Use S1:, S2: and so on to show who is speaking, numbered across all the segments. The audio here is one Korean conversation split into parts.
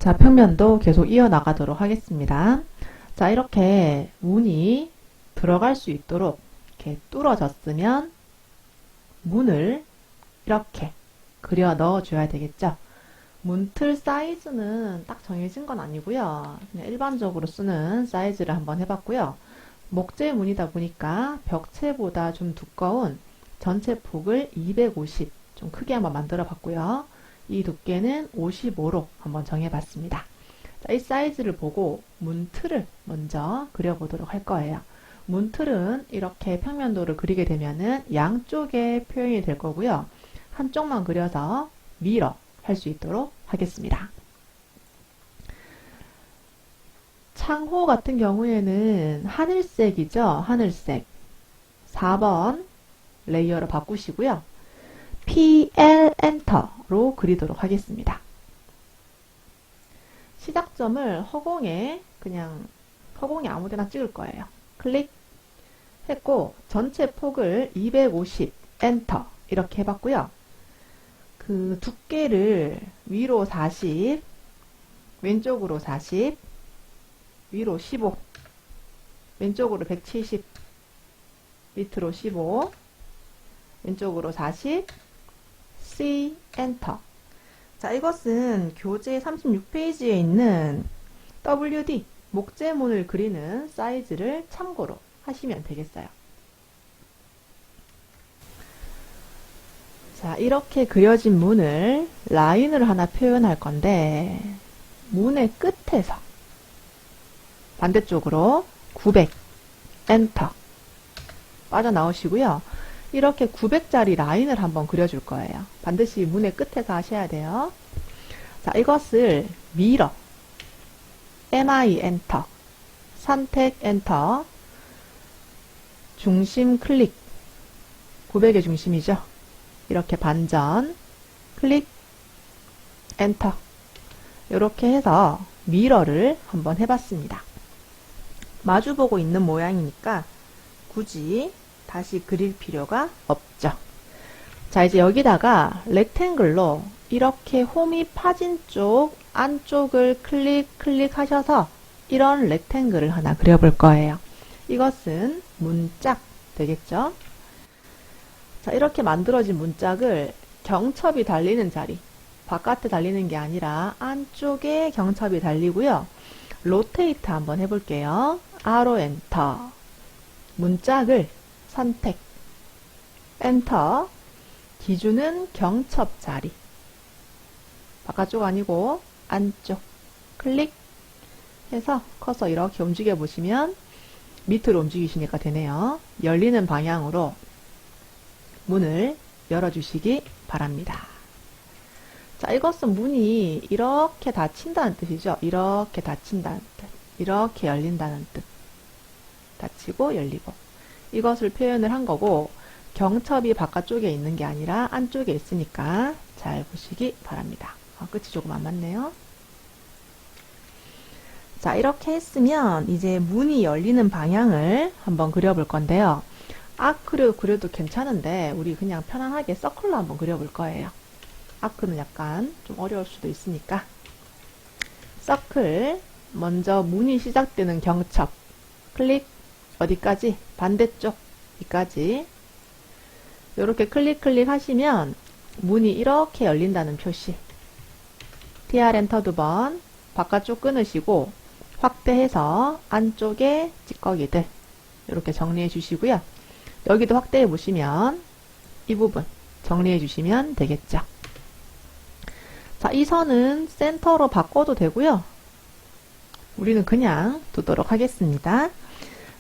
S1: 자, 평면도 계속 이어나가도록 하겠습니다. 자, 이렇게 문이 들어갈 수 있도록 이렇게 뚫어졌으면 문을 이렇게 그려 넣어줘야 되겠죠. 문틀 사이즈는 딱 정해진 건 아니고요. 그냥 일반적으로 쓰는 사이즈를 한번 해봤고요. 목재 문이다 보니까 벽체보다 좀 두꺼운 전체 폭을 250, 좀 크게 한번 만들어 봤고요. 이 두께는 55로 한번 정해봤습니다. 자, 이 사이즈를 보고 문틀을 먼저 그려보도록 할 거예요. 문틀은 이렇게 평면도를 그리게 되면은 양쪽에 표현이 될 거고요. 한쪽만 그려서 밀어 할 수 있도록 하겠습니다. 창호 같은 경우에는 하늘색이죠. 하늘색. 4번 레이어로 바꾸시고요. PL 엔터로 그리도록 하겠습니다. 시작점을 허공에 허공에 아무데나 찍을 거예요. 클릭 했고 전체 폭을 250 엔터 이렇게 해봤고요. 그 두께를 위로 40, 왼쪽으로 40, 위로 15, 왼쪽으로 170, 밑으로 15, 왼쪽으로 40, C, 엔터. 자, 이것은 교재 36페이지에 있는 WD, 목재문을 그리는 사이즈를 참고로 하시면 되겠어요. 자, 이렇게 그려진 문을 라인으로 하나 표현할 건데, 문의 끝에서 반대쪽으로 900, 엔터. 빠져나오시고요. 이렇게 900짜리 라인을 한번 그려줄 거예요. 반드시 문의 끝에서 하셔야 돼요. 자, 이것을 밀어, MI 엔터, 선택 엔터, 중심 클릭, 900의 중심이죠. 이렇게 반전, 클릭, 엔터. 이렇게 해서 미러를 한번 해봤습니다. 마주보고 있는 모양이니까 굳이 다시 그릴 필요가 없죠. 자, 이제 여기다가 렉탱글로 이렇게 홈이 파진 쪽 안쪽을 클릭하셔서 이런 렉탱글을 하나 그려볼 거예요. 이것은 문짝 되겠죠? 자, 이렇게 만들어진 문짝을 경첩이 달리는 자리, 바깥에 달리는 게 아니라 안쪽에 경첩이 달리고요. 로테이트 한번 해볼게요. 아로 엔터. 문짝을 선택. 엔터. 기준은 경첩 자리. 바깥쪽 아니고 안쪽. 클릭. 해서 커서 이렇게 움직여 보시면 밑으로 움직이시니까 되네요. 열리는 방향으로 문을 열어주시기 바랍니다. 자, 이것은 문이 이렇게 닫힌다는 뜻이죠. 이렇게 닫힌다는 뜻. 이렇게 열린다는 뜻. 닫히고 열리고. 이것을 표현을 한 거고, 경첩이 바깥쪽에 있는 게 아니라 안쪽에 있으니까 잘 보시기 바랍니다. 끝이 조금 안 맞네요. 자, 이렇게 했으면 이제 문이 열리는 방향을 한번 그려볼 건데요. 아크를 그려도 괜찮은데 우리 그냥 편안하게 서클로 한번 그려볼 거예요. 아크는 약간 좀 어려울 수도 있으니까. 서클, 먼저 문이 시작되는 경첩, 클릭, 어디까지? 반대쪽, 여기까지. 이렇게 클릭 하시면 문이 이렇게 열린다는 표시. TR 엔터 2번, 바깥쪽 끊으시고 확대해서 안쪽에 찌꺼기들 이렇게 정리해 주시고요. 여기도 확대해 보시면 이 부분 정리해 주시면 되겠죠. 자, 이 선은 센터로 바꿔도 되고요. 우리는 그냥 두도록 하겠습니다.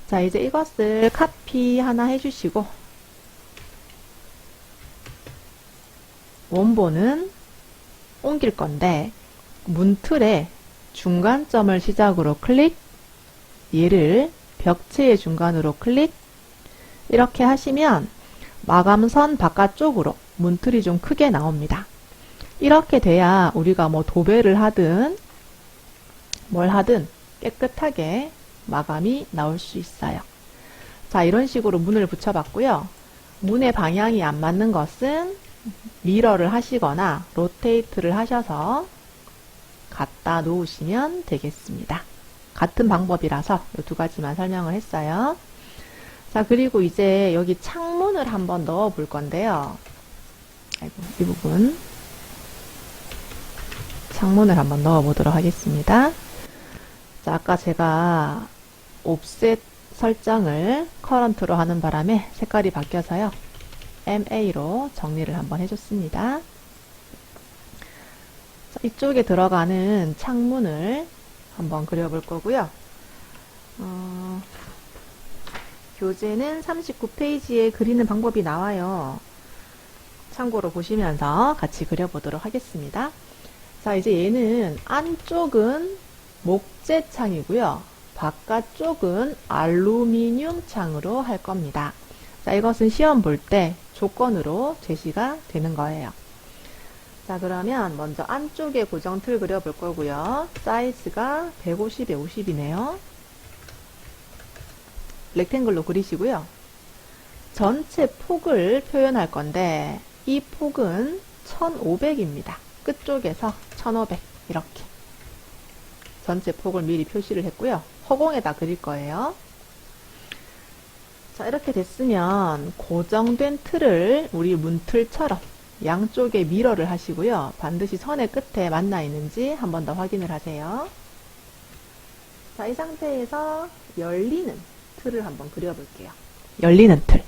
S1: 자, 이제 이것을 카피 하나 해주시고 원본은 옮길 건데 문틀에 중간점을 시작으로 클릭, 얘를 벽체의 중간으로 클릭. 이렇게 하시면 마감선 바깥쪽으로 문틀이 좀 크게 나옵니다. 이렇게 돼야 우리가 뭐 도배를 하든 뭘 하든 깨끗하게 마감이 나올 수 있어요. 자, 이런 식으로 문을 붙여봤고요. 문의 방향이 안 맞는 것은 미러를 하시거나 로테이트를 하셔서 갖다 놓으시면 되겠습니다. 같은 방법이라서 이 두 가지만 설명을 했어요. 자, 그리고 이제 여기 창문을 한번 넣어 볼 건데요. 아이고, 이 부분. 창문을 한번 넣어 보도록 하겠습니다. 자, 아까 제가 옵셋 설정을 커런트로 하는 바람에 색깔이 바뀌어서요. MA로 정리를 한번 해줬습니다. 자, 이쪽에 들어가는 창문을 한번 그려볼 거고요. 교재는 39페이지에 그리는 방법이 나와요. 참고로 보시면서 같이 그려보도록 하겠습니다. 자, 이제 얘는 안쪽은 목재 창이고요. 바깥쪽은 알루미늄 창으로 할 겁니다. 자, 이것은 시험 볼 때 조건으로 제시가 되는 거예요. 자, 그러면 먼저 안쪽에 고정 틀 그려볼 거고요. 사이즈가 150에 50이네요. 렉탱글로 그리시고요. 전체 폭을 표현할 건데 이 폭은 1500입니다. 끝쪽에서 1500 이렇게 전체 폭을 미리 표시를 했고요. 허공에다 그릴 거예요. 자, 이렇게 됐으면 고정된 틀을 우리 문틀처럼 양쪽에 미러를 하시고요. 반드시 선의 끝에 만나 있는지 한 번 더 확인을 하세요. 자, 이 상태에서 열리는 틀을 한번 그려볼게요. 열리는 틀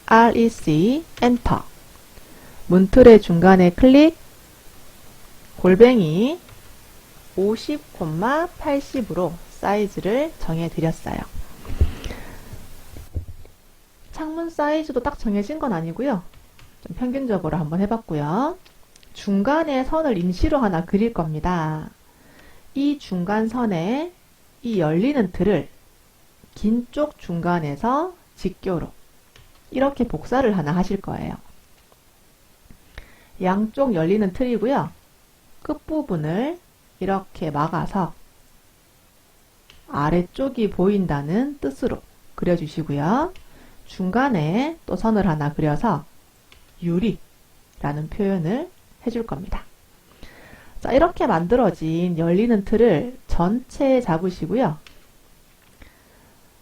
S1: REC 엔터 문틀의 중간에 클릭 골뱅이 50,80으로 사이즈를 정해드렸어요. 창문 사이즈도 딱 정해진 건 아니고요. 좀 평균적으로 한번 해봤고요. 중간에 선을 임시로 하나 그릴 겁니다. 이 중간선에 이 열리는 틀을 긴 쪽 중간에서 직교로 이렇게 복사를 하나 하실 거예요. 양쪽 열리는 틀이고요. 끝부분을 이렇게 막아서 아래쪽이 보인다는 뜻으로 그려주시고요. 중간에 또 선을 하나 그려서 유리라는 표현을 해줄 겁니다. 자, 이렇게 만들어진 열리는 틀을 전체 잡으시고요.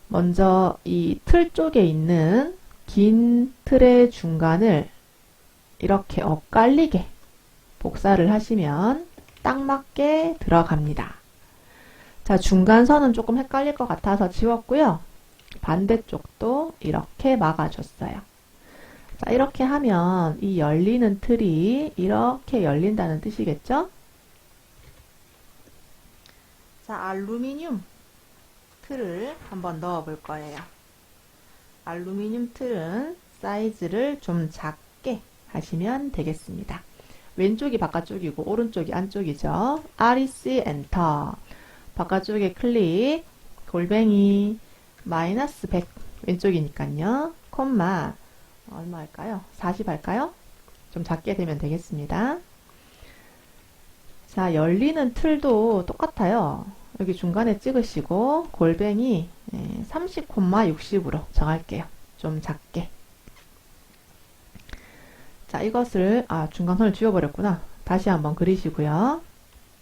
S1: 먼저 이 틀 쪽에 있는 긴 틀의 중간을 이렇게 엇갈리게 복사를 하시면 딱 맞게 들어갑니다. 자, 중간선은 조금 헷갈릴 것 같아서 지웠고요. 반대쪽도 이렇게 막아줬어요. 자, 이렇게 하면 이 열리는 틀이 이렇게 열린다는 뜻이겠죠? 자, 알루미늄 틀을 한번 넣어 볼 거예요. 알루미늄 틀은 사이즈를 좀 작게 하시면 되겠습니다. 왼쪽이 바깥쪽이고 오른쪽이 안쪽이죠. REC 엔터 바깥쪽에 클릭 골뱅이 마이너스 100 왼쪽이니까요. 콤마 얼마 할까요? 40 할까요? 좀 작게 되면 되겠습니다. 자, 열리는 틀도 똑같아요. 여기 중간에 찍으시고 골뱅이 30,60으로 정할게요. 좀 작게. 자, 이것을 중간선을 지워버렸구나. 다시 한번 그리시고요.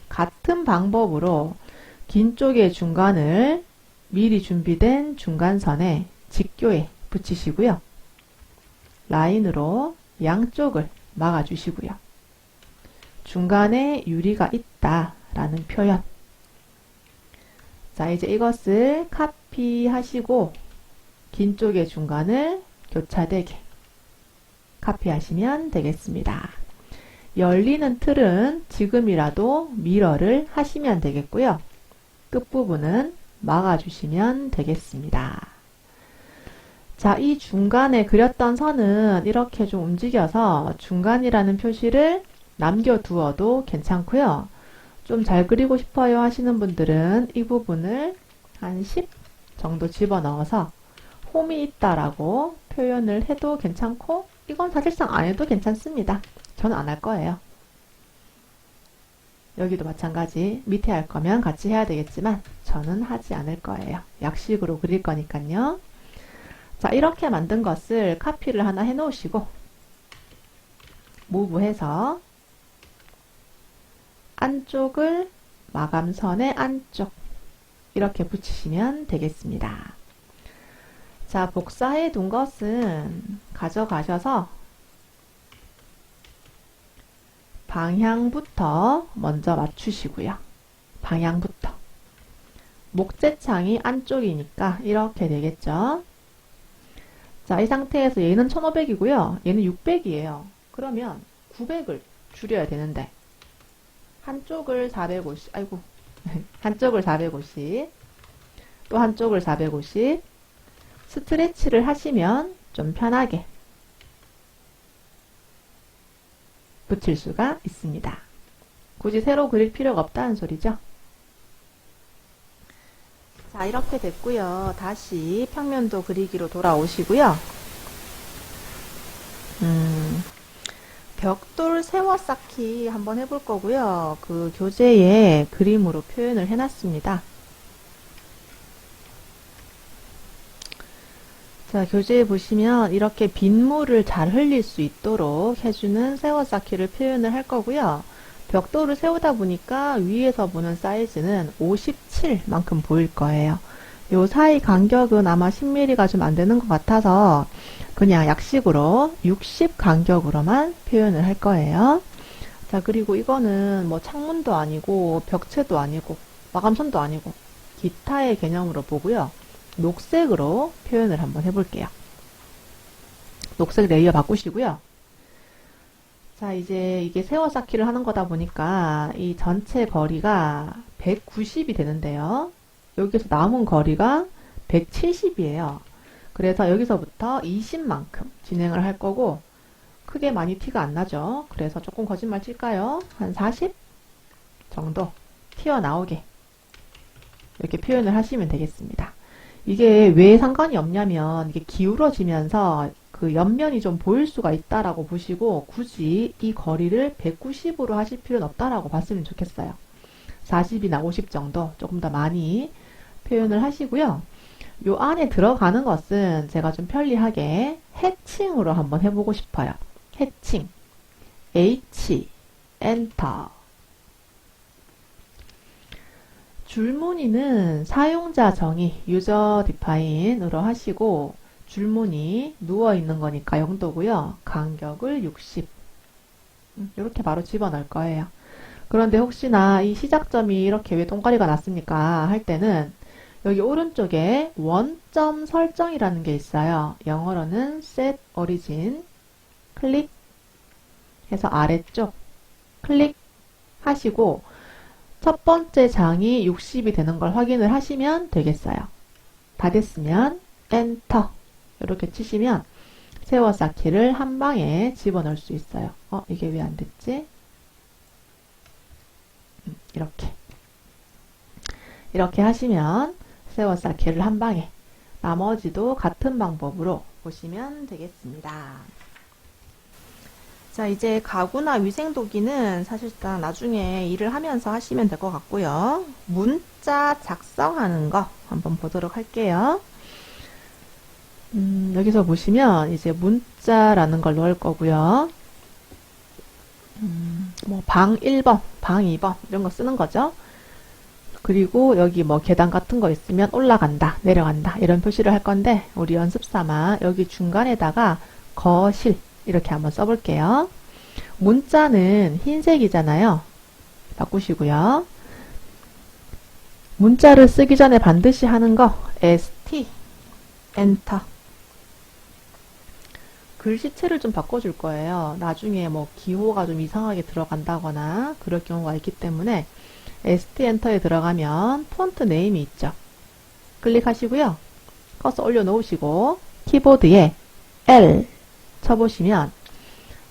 S1: 같은 방법으로 긴 쪽의 중간을 미리 준비된 중간선에 직교에 붙이시고요. 라인으로 양쪽을 막아주시고요. 중간에 유리가 있다라는 표현. 자, 이제 이것을 카피하시고 긴 쪽의 중간을 교차되게 카피하시면 되겠습니다. 열리는 틀은 지금이라도 미러를 하시면 되겠고요. 끝부분은 막아주시면 되겠습니다. 자, 이 중간에 그렸던 선은 이렇게 좀 움직여서 중간이라는 표시를 남겨두어도 괜찮고요. 좀 잘 그리고 싶어요 하시는 분들은 이 부분을 한 10 정도 집어넣어서 홈이 있다라고 표현을 해도 괜찮고 이건 사실상 안 해도 괜찮습니다. 저는 안 할 거예요. 여기도 마찬가지 밑에 할 거면 같이 해야 되겠지만 저는 하지 않을 거예요. 약식으로 그릴 거니까요. 자, 이렇게 만든 것을 카피를 하나 해 놓으시고 무브해서 안쪽을 마감선의 안쪽 이렇게 붙이시면 되겠습니다. 자, 복사해 둔 것은 가져가셔서 방향부터 먼저 맞추시고요. 방향부터. 목재창이 안쪽이니까 이렇게 되겠죠. 자, 이 상태에서 얘는 1500이고요. 얘는 600이에요. 그러면 900을 줄여야 되는데 한쪽을 450, 아이고 한쪽을 450, 또 한쪽을 450 스트레치를 하시면 좀 편하게 붙일 수가 있습니다. 굳이 새로 그릴 필요가 없다는 소리죠. 자, 이렇게 됐고요. 다시 평면도 그리기로 돌아오시고요. 벽돌 세워 쌓기 한번 해볼 거고요. 그 교재에 그림으로 표현을 해놨습니다. 자, 교재에 보시면 이렇게 빗물을 잘 흘릴 수 있도록 해주는 세워 쌓기를 표현을 할 거고요. 벽돌을 세우다 보니까 위에서 보는 사이즈는 57만큼 보일 거예요. 요 사이 간격은 아마 10mm가 좀 안 되는 것 같아서 그냥 약식으로 60 간격으로만 표현을 할 거예요. 자, 그리고 이거는 뭐 창문도 아니고 벽체도 아니고 마감선도 아니고 기타의 개념으로 보고요. 녹색으로 표현을 한번 해볼게요. 녹색 레이어 바꾸시고요. 자, 이제 이게 세워 쌓기를 하는 거다 보니까 이 전체 거리가 190이 되는데요. 여기서 남은 거리가 170이에요. 그래서 여기서부터 20만큼 진행을 할 거고 크게 많이 티가 안 나죠. 그래서 조금 거짓말 칠까요? 한 40 정도 튀어나오게 이렇게 표현을 하시면 되겠습니다. 이게 왜 상관이 없냐면 이게 기울어지면서 그 옆면이 좀 보일 수가 있다라고 보시고 굳이 이 거리를 190으로 하실 필요는 없다라고 봤으면 좋겠어요. 40이나 50 정도 조금 더 많이 표현을 하시고요. 요 안에 들어가는 것은 제가 좀 편리하게 해칭으로 한번 해보고 싶어요. 해칭 H 엔터. 줄무늬는 사용자 정의 유저 디파인으로 하시고 줄무늬 누워있는 거니까 0도고요. 간격을 60 이렇게 바로 집어넣을 거예요. 그런데 혹시나 이 시작점이 이렇게 왜 동그리가 났습니까? 할 때는 여기 오른쪽에 원점 설정이라는 게 있어요. 영어로는 set origin 클릭해서 아래쪽 클릭하시고 첫 번째 장이 60이 되는 걸 확인을 하시면 되겠어요. 다 됐으면 엔터 이렇게 치시면 세워 쌓기를 한 방에 집어넣을 수 있어요. 이게 왜 안 됐지? 이렇게 하시면 세워 쌓기를 한 방에 나머지도 같은 방법으로 보시면 되겠습니다. 자, 이제 가구나 위생도기는 사실상 나중에 일을 하면서 하시면 될 것 같고요. 문자 작성하는 거 한번 보도록 할게요. 여기서 보시면 이제 문자라는 걸 넣을 거고요. 뭐 방 1번, 방 2번 이런 거 쓰는 거죠. 그리고 여기 뭐 계단 같은 거 있으면 올라간다, 내려간다 이런 표시를 할 건데 우리 연습 삼아 여기 중간에다가 거실 이렇게 한번 써볼게요. 문자는 흰색이잖아요. 바꾸시고요. 문자를 쓰기 전에 반드시 하는 거 ST 엔터. 글씨체를 좀 바꿔줄 거예요. 나중에 뭐 기호가 좀 이상하게 들어간다거나 그럴 경우가 있기 때문에 ST 엔터에 들어가면 폰트 네임이 있죠. 클릭하시고요. 커서 올려놓으시고 키보드에 L 쳐보시면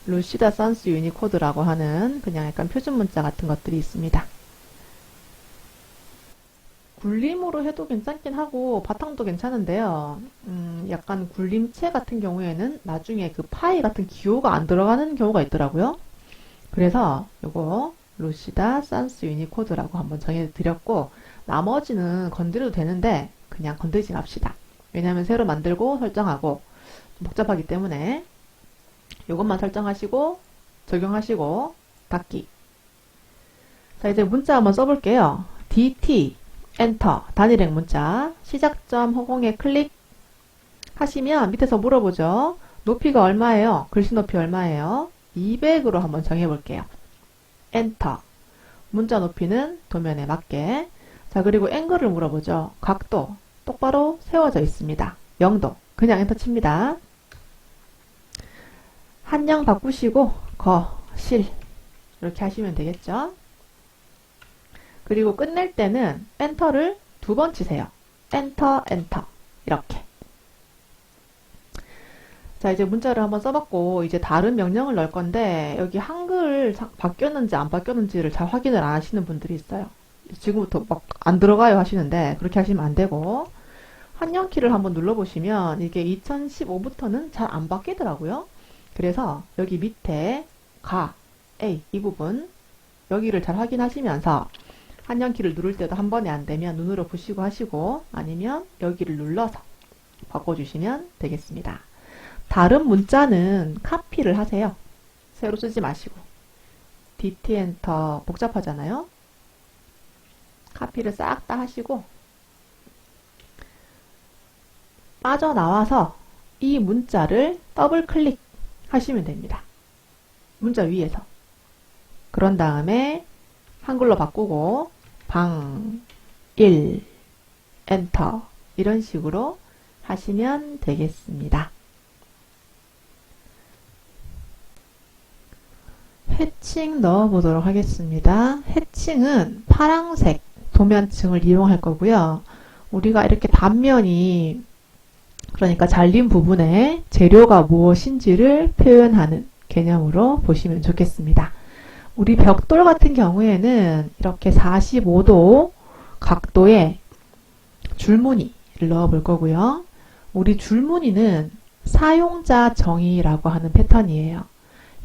S1: 루시다 산스 유니코드라고 하는 그냥 약간 표준 문자 같은 것들이 있습니다. 굴림으로 해도 괜찮긴 하고 바탕도 괜찮은데요. 약간 굴림체 같은 경우에는 나중에 그 파이 같은 기호가 안 들어가는 경우가 있더라고요. 그래서 요거 루시다 산스 유니코드라고 한번 정해드렸고 나머지는 건드려도 되는데 그냥 건드리지 맙시다. 왜냐하면 새로 만들고 설정하고 좀 복잡하기 때문에 요것만 설정하시고 적용하시고 닫기. 자, 이제 문자 한번 써볼게요. DT, 엔터, 단일행 문자, 시작점 허공에 클릭 하시면 밑에서 물어보죠. 높이가 얼마예요? 글씨 높이 얼마예요? 200으로 한번 정해볼게요. 엔터. 문자 높이는 도면에 맞게. 자, 그리고 앵글을 물어보죠. 각도 똑바로 세워져 있습니다. 0도. 그냥 엔터 칩니다. 한영 바꾸시고 실 이렇게 하시면 되겠죠. 그리고 끝낼 때는 엔터를 2번 치세요. 엔터 엔터 이렇게. 자, 이제 문자를 한번 써봤고 이제 다른 명령을 넣을 건데 여기 한글 바뀌었는지 안 바뀌었는지를 잘 확인을 안 하시는 분들이 있어요. 지금부터 막 안 들어가요 하시는데 그렇게 하시면 안 되고 한영키를 한번 눌러보시면 이게 2015부터는 잘 안 바뀌더라고요. 그래서 여기 밑에 A 이 부분 여기를 잘 확인하시면서 한영키를 누를 때도 한 번에 안 되면 눈으로 보시고 하시고 아니면 여기를 눌러서 바꿔주시면 되겠습니다. 다른 문자는 카피를 하세요. 새로 쓰지 마시고. DT 엔터 복잡하잖아요. 카피를 싹 다 하시고 빠져나와서 이 문자를 더블 클릭 하시면 됩니다. 문자 위에서. 그런 다음에 한글로 바꾸고 방 1 엔터 이런 식으로 하시면 되겠습니다. 해칭 넣어보도록 하겠습니다. 해칭은 파란색 도면층을 이용할 거고요. 우리가 이렇게 단면이 그러니까 잘린 부분에 재료가 무엇인지를 표현하는 개념으로 보시면 좋겠습니다. 우리 벽돌 같은 경우에는 이렇게 45도 각도의 줄무늬를 넣어 볼 거고요. 우리 줄무늬는 사용자 정의라고 하는 패턴이에요.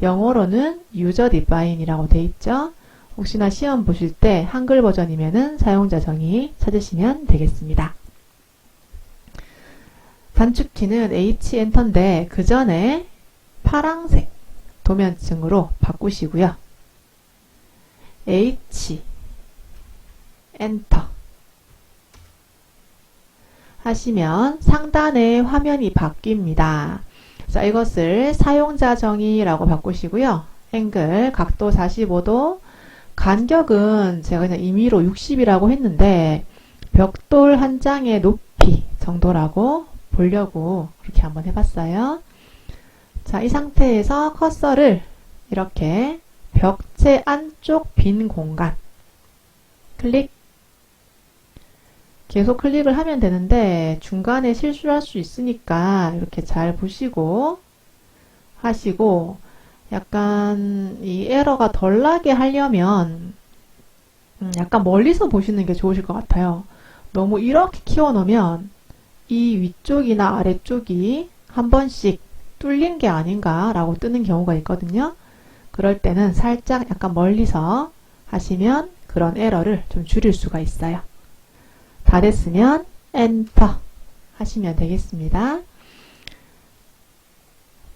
S1: 영어로는 user define이라고 돼 있죠. 혹시나 시험 보실 때 한글 버전이면은 사용자 정의 찾으시면 되겠습니다. 단축키는 H 엔터인데 그 전에 파란색 도면층으로 바꾸시고요. H 엔터 하시면 상단의 화면이 바뀝니다. 자, 이것을 사용자 정의라고 바꾸시고요. 앵글 각도 45도 간격은 제가 그냥 임의로 60이라고 했는데 벽돌 한 장의 높이 정도라고 보려고 그렇게 한번 해봤어요. 자, 이 상태에서 커서를 이렇게 벽체 안쪽 빈 공간 클릭 계속 클릭을 하면 되는데 중간에 실수를 할 수 있으니까 이렇게 잘 보시고 하시고 약간 이 에러가 덜 나게 하려면 약간 멀리서 보시는 게 좋으실 것 같아요. 너무 이렇게 키워놓으면 이 위쪽이나 아래쪽이 한 번씩 뚫린 게 아닌가 라고 뜨는 경우가 있거든요. 그럴 때는 살짝 약간 멀리서 하시면 그런 에러를 좀 줄일 수가 있어요. 다 됐으면 엔터 하시면 되겠습니다.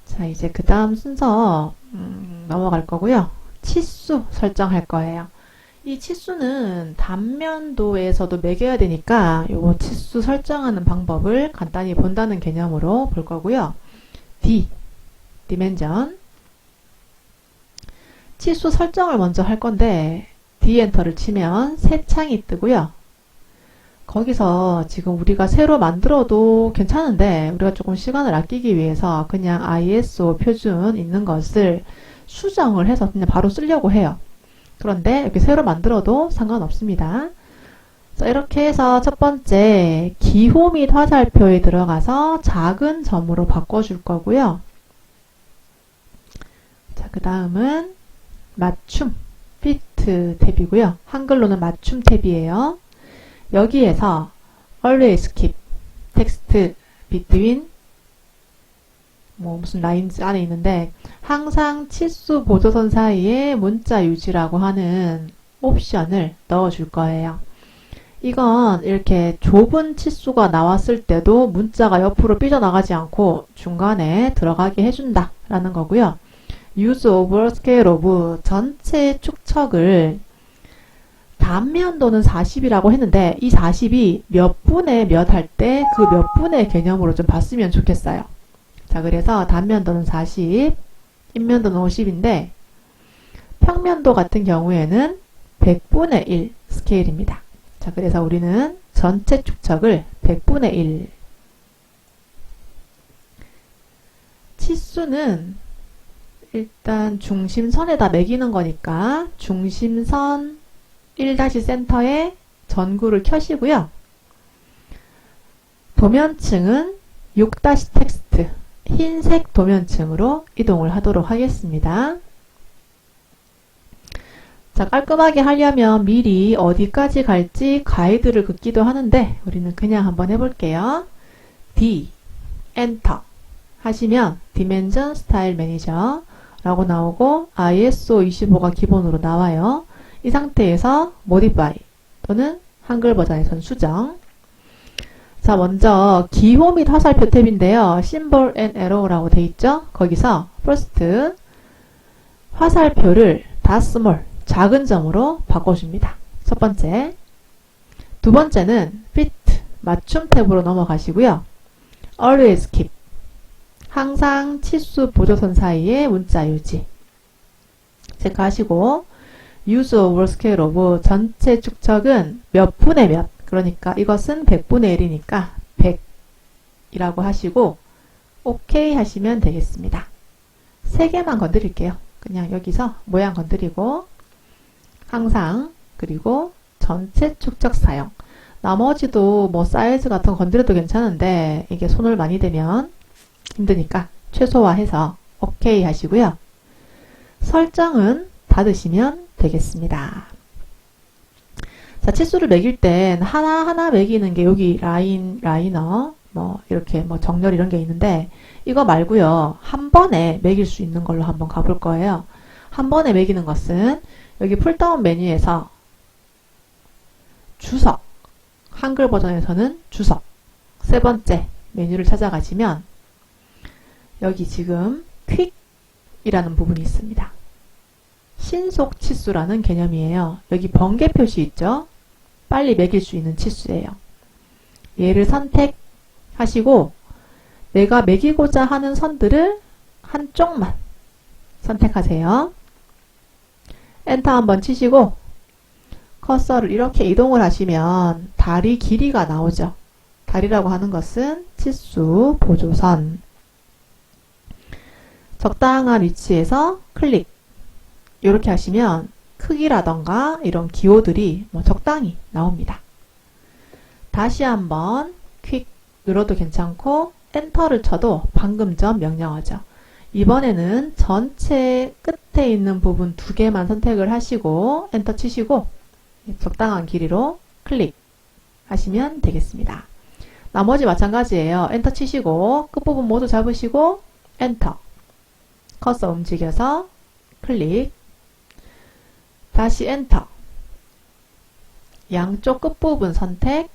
S1: 자, 이제 그 다음 순서 넘어갈 거고요. 치수 설정할 거예요. 이 치수는 단면도에서도 매겨야 되니까 요거 치수 설정하는 방법을 간단히 본다는 개념으로 볼 거고요. 디멘전 치수 설정을 먼저 할 건데 D 엔터를 치면 새 창이 뜨고요. 거기서 지금 우리가 새로 만들어도 괜찮은데 우리가 조금 시간을 아끼기 위해서 그냥 ISO 표준 있는 것을 수정을 해서 그냥 바로 쓰려고 해요. 그런데 이렇게 새로 만들어도 상관없습니다. 자, 이렇게 해서 첫 번째 기호 및 화살표에 들어가서 작은 점으로 바꿔줄 거고요. 자, 그 다음은 맞춤 피트 탭이고요. 한글로는 맞춤 탭이에요. 여기에서 always keep text between 무슨 라인즈 안에 있는데 항상 치수 보조선 사이에 문자 유지라고 하는 옵션을 넣어줄 거예요. 이건 이렇게 좁은 치수가 나왔을 때도 문자가 옆으로 삐져나가지 않고 중간에 들어가게 해준다 라는 거고요. use over scale of 전체 축척을 단면도는 40이라고 했는데 이 40이 몇 분의 몇 할 때 그 몇 분의 개념으로 좀 봤으면 좋겠어요. 자, 그래서 단면도는 40, 인면도는 50인데 평면도 같은 경우에는 100분의 1 스케일입니다. 자, 그래서 우리는 전체 축척을 100분의 1. 치수는 일단 중심선에다 매기는 거니까 중심선 1-센터에 전구를 켜시고요. 도면층은 6-텍스트 흰색 도면층으로 이동을 하도록 하겠습니다. 자, 깔끔하게 하려면 미리 어디까지 갈지 가이드를 긋기도 하는데 우리는 그냥 한번 해볼게요. D, 엔터 하시면 디멘전 스타일 매니저 라고 나오고 ISO 25가 기본으로 나와요. 이 상태에서 modify 또는 한글 버전에선 수정. 자, 먼저 기호 및 화살표 탭인데요. symbol and arrow라고 돼 있죠. 거기서 first 화살표를 small 작은 점으로 바꿔줍니다. 첫 번째. 두 번째는 fit 맞춤 탭으로 넘어가시고요. always keep 항상 치수 보조선 사이에 문자 유지 체크하시고 use over scale of 전체 축척은 몇 분의 몇 그러니까 이것은 100분의 1이니까 100이라고 하시고 OK 하시면 되겠습니다. 3개만 건드릴게요. 그냥 여기서 모양 건드리고 항상 그리고 전체 축척 사용 나머지도 뭐 사이즈 같은 거 건드려도 괜찮은데 이게 손을 많이 대면 힘드니까 최소화해서 OK 하시고요. 설정은 닫으시면 되겠습니다. 자, 치수를 매길 땐 하나하나 매기는 게 여기 라이너, 뭐 이렇게 뭐 정렬 이런 게 있는데 이거 말고요. 한 번에 매길 수 있는 걸로 한번 가볼 거예요. 한 번에 매기는 것은 여기 풀다운 메뉴에서 주석, 한글 버전에서는 주석 세 번째 메뉴를 찾아가시면 여기 지금 퀵이라는 부분이 있습니다. 신속 치수라는 개념이에요. 여기 번개 표시 있죠? 빨리 매길 수 있는 치수예요. 얘를 선택하시고 내가 매기고자 하는 선들을 한쪽만 선택하세요. 엔터 한번 치시고 커서를 이렇게 이동을 하시면 다리 길이가 나오죠. 다리라고 하는 것은 치수 보조선 적당한 위치에서 클릭 이렇게 하시면 크기라던가 이런 기호들이 뭐 적당히 나옵니다. 다시 한번 퀵 눌러도 괜찮고 엔터를 쳐도 방금 전 명령어죠. 이번에는 전체 끝에 있는 부분 2개만 선택을 하시고 엔터 치시고 적당한 길이로 클릭 하시면 되겠습니다. 나머지 마찬가지예요. 엔터 치시고 끝부분 모두 잡으시고 엔터 커서 움직여서 클릭 다시 엔터 양쪽 끝부분 선택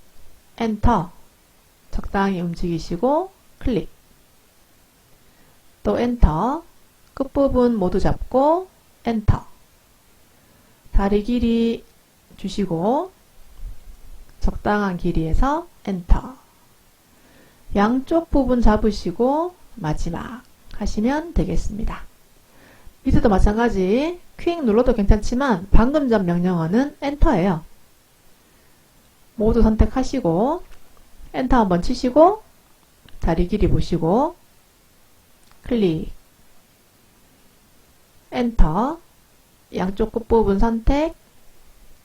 S1: 엔터 적당히 움직이시고 클릭 또 엔터 끝부분 모두 잡고 엔터 다리 길이 주시고 적당한 길이에서 엔터 양쪽 부분 잡으시고 마지막 하시면 되겠습니다. 밑에도 마찬가지 퀵 눌러도 괜찮지만 방금 전 명령어는 엔터예요. 모두 선택하시고 엔터 한번 치시고 다리 길이 보시고 클릭 엔터 양쪽 끝부분 선택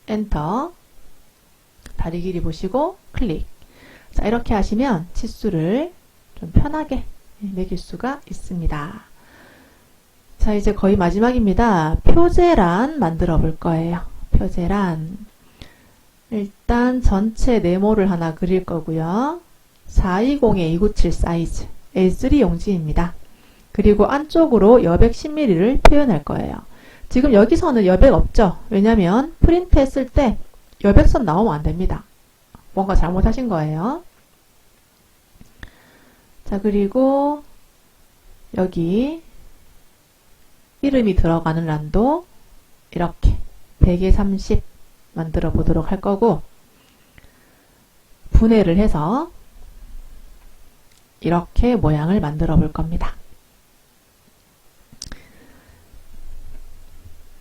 S1: 엔터 다리 길이 보시고 클릭 자 이렇게 하시면 치수를 좀 편하게 매길 수가 있습니다. 자 이제 거의 마지막입니다. 표제란 만들어 볼 거예요. 표제란 일단 전체 네모를 하나 그릴 거고요. 420-297 사이즈 A3 용지입니다. 그리고 안쪽으로 여백 10mm를 표현할 거예요. 지금 여기서는 여백 없죠? 왜냐면 프린트 했을 때 여백선 나오면 안 됩니다. 뭔가 잘못하신 거예요. 자 그리고 여기 이름이 들어가는 란도 이렇게 100에 30 만들어 보도록 할 거고, 분해를 해서 이렇게 모양을 만들어 볼 겁니다.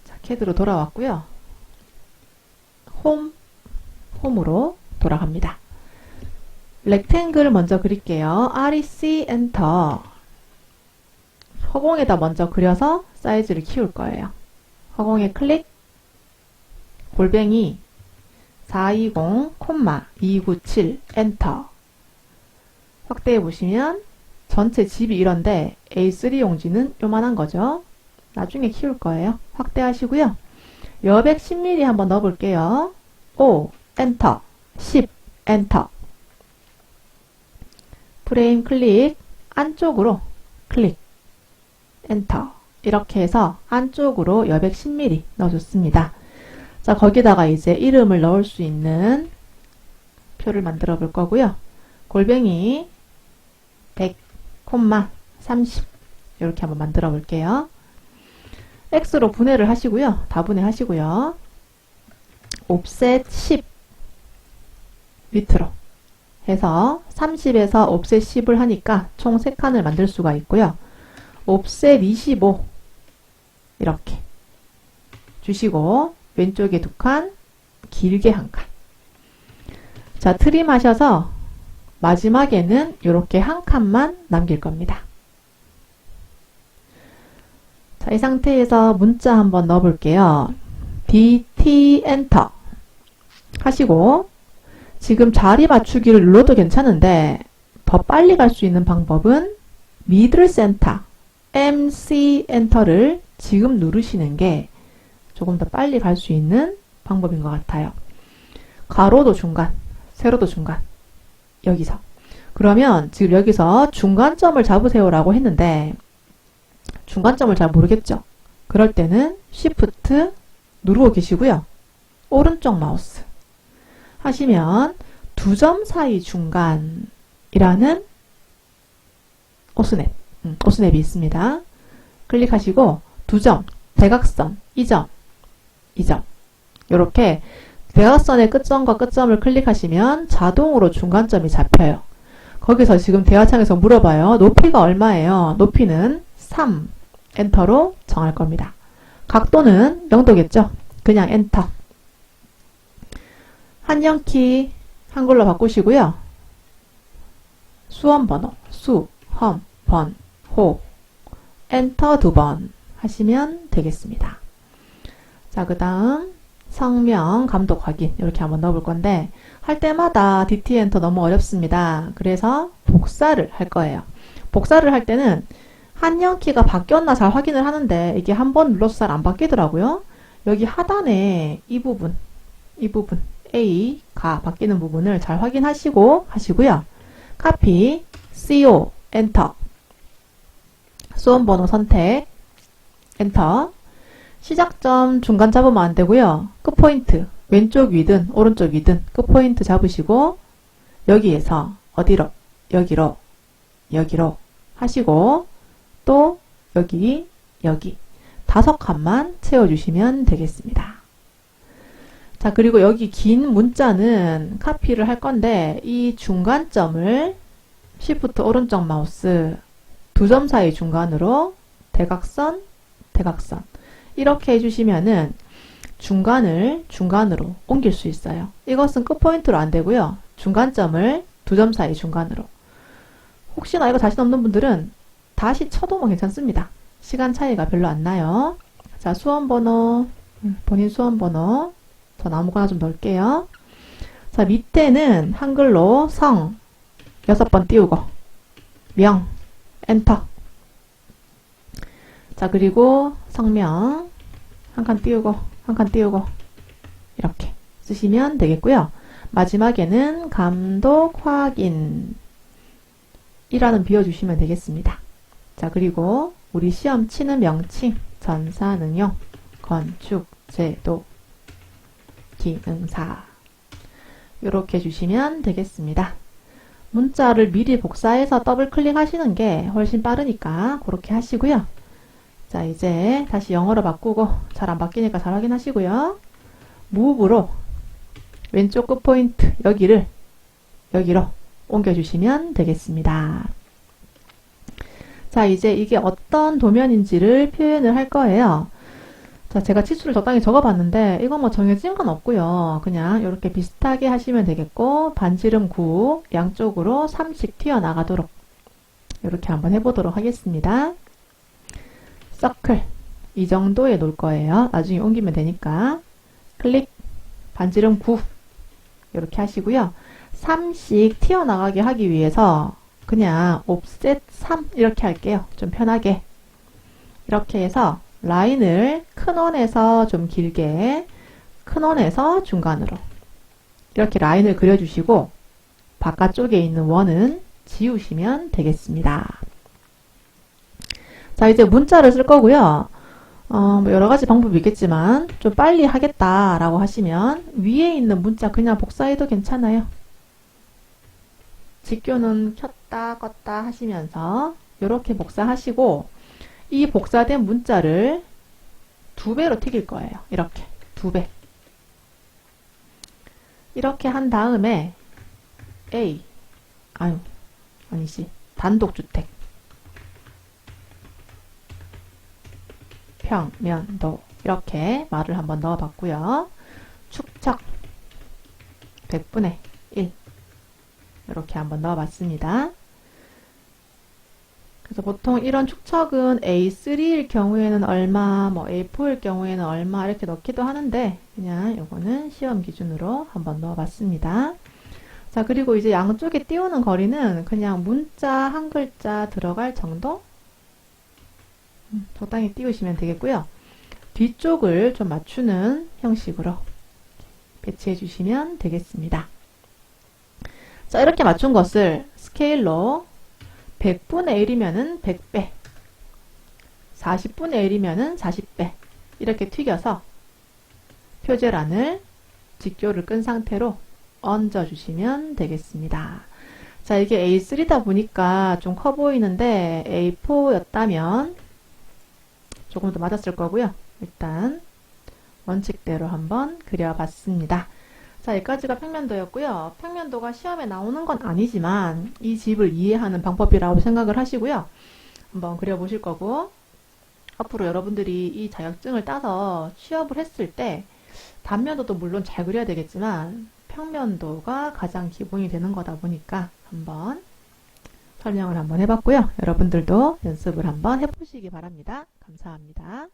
S1: 자, 캐드로 돌아왔고요. 홈으로 돌아갑니다. 렉탱글 먼저 그릴게요. REC 엔터. 허공에다 먼저 그려서 사이즈를 키울 거예요. 허공에 클릭, 골뱅이 420,297 엔터. 확대해 보시면 전체 집이 이런데 A3 용지는 요만한 거죠. 나중에 키울 거예요. 확대하시고요. 여백 10mm 한번 넣어 볼게요. 5 엔터, 10 엔터. 프레임 클릭, 안쪽으로 클릭, 엔터. 이렇게 해서 안쪽으로 여백 10mm 넣어줬습니다. 자, 거기다가 이제 이름을 넣을 수 있는 표를 만들어 볼 거고요. 골뱅이 100, 30 이렇게 한번 만들어 볼게요. X로 분해를 하시고요. 다분해 하시고요. 옵셋 10 밑으로 해서 30에서 옵셋 10을 하니까 총 3칸을 만들 수가 있고요. 옵셋 25 이렇게 주시고 왼쪽에 2칸, 길게 1칸. 자, 트림 하셔서 마지막에는 이렇게 1칸만 남길 겁니다. 자, 이 상태에서 문자 한번 넣어 볼게요. DT 엔터 하시고 지금 자리 맞추기를 눌러도 괜찮은데 더 빨리 갈 수 있는 방법은 미들 센터 MC 엔터를 지금 누르시는 게 조금 더 빨리 갈 수 있는 방법인 것 같아요. 가로도 중간, 세로도 중간. 여기서. 그러면 지금 여기서 중간점을 잡으세요라고 했는데 중간점을 잘 모르겠죠? 그럴 때는 Shift 누르고 계시고요. 오른쪽 마우스 하시면 2점 사이 중간이라는 오스냅이 있습니다. 클릭하시고 2점, 대각선, 2점, 2점 이렇게 대각선의 끝점과 끝점을 클릭하시면 자동으로 중간점이 잡혀요. 거기서 지금 대화창에서 물어봐요. 높이가 얼마예요? 높이는 3 엔터로 정할 겁니다. 각도는 0도겠죠? 그냥 엔터. 한영키 한글로 바꾸시고요. 수험번호 수, 험, 번, 호 엔터 2번 하시면 되겠습니다. 자, 그 다음 성명, 감독 확인 이렇게 한번 넣어볼 건데 할 때마다 DT 엔터 너무 어렵습니다. 그래서 복사를 할 거예요. 복사를 할 때는 한영키가 바뀌었나 잘 확인을 하는데 이게 한 번 눌러서 잘 안 바뀌더라고요. 여기 하단에 이 부분 A가 바뀌는 부분을 잘 확인하시고 하시고요. 카피, CO, 엔터. 수험번호 선택, 엔터. 시작점 중간 잡으면 안 되고요. 끝포인트, 왼쪽 위든 오른쪽 위든 끝포인트 잡으시고 여기에서 어디로? 여기로 하시고 또 여기 5칸만 채워주시면 되겠습니다. 자, 그리고 여기 긴 문자는 카피를 할 건데 이 중간점을 Shift 오른쪽 마우스 2점 사이 중간으로 대각선 이렇게 해주시면은 중간을 중간으로 옮길 수 있어요. 이것은 끝포인트로 안 되고요. 중간점을 2점 사이 중간으로. 혹시나 이거 자신 없는 분들은 다시 쳐도 뭐 괜찮습니다. 시간 차이가 별로 안 나요. 자, 수험번호, 본인 수험번호 전 아무거나 좀 넣을게요. 자, 밑에는 한글로 성 6번 띄우고 명 엔터. 자, 그리고 성명 한 칸 띄우고 한 칸 띄우고 이렇게 쓰시면 되겠고요. 마지막에는 감독 확인 이라는 비워주시면 되겠습니다. 자, 그리고 우리 시험 치는 명칭 전사, 능용, 건축, 제도, 기능사 이렇게 주시면 되겠습니다. 문자를 미리 복사해서 더블 클릭하시는 게 훨씬 빠르니까 그렇게 하시고요. 자, 이제 다시 영어로 바꾸고 잘 안 바뀌니까 잘 확인하시고요. 무브로 왼쪽 끝 포인트 여기로 옮겨주시면 되겠습니다. 자, 이제 이게 어떤 도면인지를 표현을 할 거예요. 자, 제가 치수를 적당히 적어봤는데 이건 뭐 정해진 건 없고요. 그냥 이렇게 비슷하게 하시면 되겠고, 반지름 9 양쪽으로 3씩 튀어나가도록 이렇게 한번 해보도록 하겠습니다. 서클 이 정도에 놓을 거예요. 나중에 옮기면 되니까. 클릭, 반지름 9 이렇게 하시고요. 3씩 튀어나가게 하기 위해서 그냥 옵셋 3 이렇게 할게요. 좀 편하게. 이렇게 해서 라인을 큰 원에서 좀 길게, 큰 원에서 중간으로 이렇게 라인을 그려주시고 바깥쪽에 있는 원은 지우시면 되겠습니다. 자, 이제 문자를 쓸 거고요. 뭐 여러 가지 방법이 있겠지만 좀 빨리 하겠다라고 하시면 위에 있는 문자 그냥 복사해도 괜찮아요. 직교는 켰다 껐다 하시면서 이렇게 복사하시고 이 복사된 문자를 2배로 튀길 거예요. 이렇게 2배. 이렇게 한 다음에 아니지, 단독주택 평면도 이렇게 말을 한번 넣어봤고요. 축척 100분의 1 이렇게 한번 넣어봤습니다. 그래서 보통 이런 축척은 A3일 경우에는 얼마, 뭐 A4일 경우에는 얼마 이렇게 넣기도 하는데 그냥 이거는 시험 기준으로 한번 넣어봤습니다. 자, 그리고 이제 양쪽에 띄우는 거리는 그냥 문자 한 글자 들어갈 정도? 적당히 띄우시면 되겠고요. 뒤쪽을 좀 맞추는 형식으로 배치해 주시면 되겠습니다. 자, 이렇게 맞춘 것을 스케일로 100분의 1이면은 100배, 40분의 1이면은 40배 이렇게 튀겨서 표제란을 직교를 끈 상태로 얹어 주시면 되겠습니다. 자, 이게 A3다 보니까 좀 커 보이는데 A4였다면 조금 더 맞았을 거고요. 일단 원칙대로 한번 그려봤습니다. 자, 여기까지가 평면도였고요. 평면도가 시험에 나오는 건 아니지만 이 집을 이해하는 방법이라고 생각을 하시고요. 한번 그려보실 거고, 앞으로 여러분들이 이 자격증을 따서 취업을 했을 때 단면도도 물론 잘 그려야 되겠지만 평면도가 가장 기본이 되는 거다 보니까 한번 설명을 한번 해봤고요. 여러분들도 연습을 한번 해보시기 바랍니다. 감사합니다.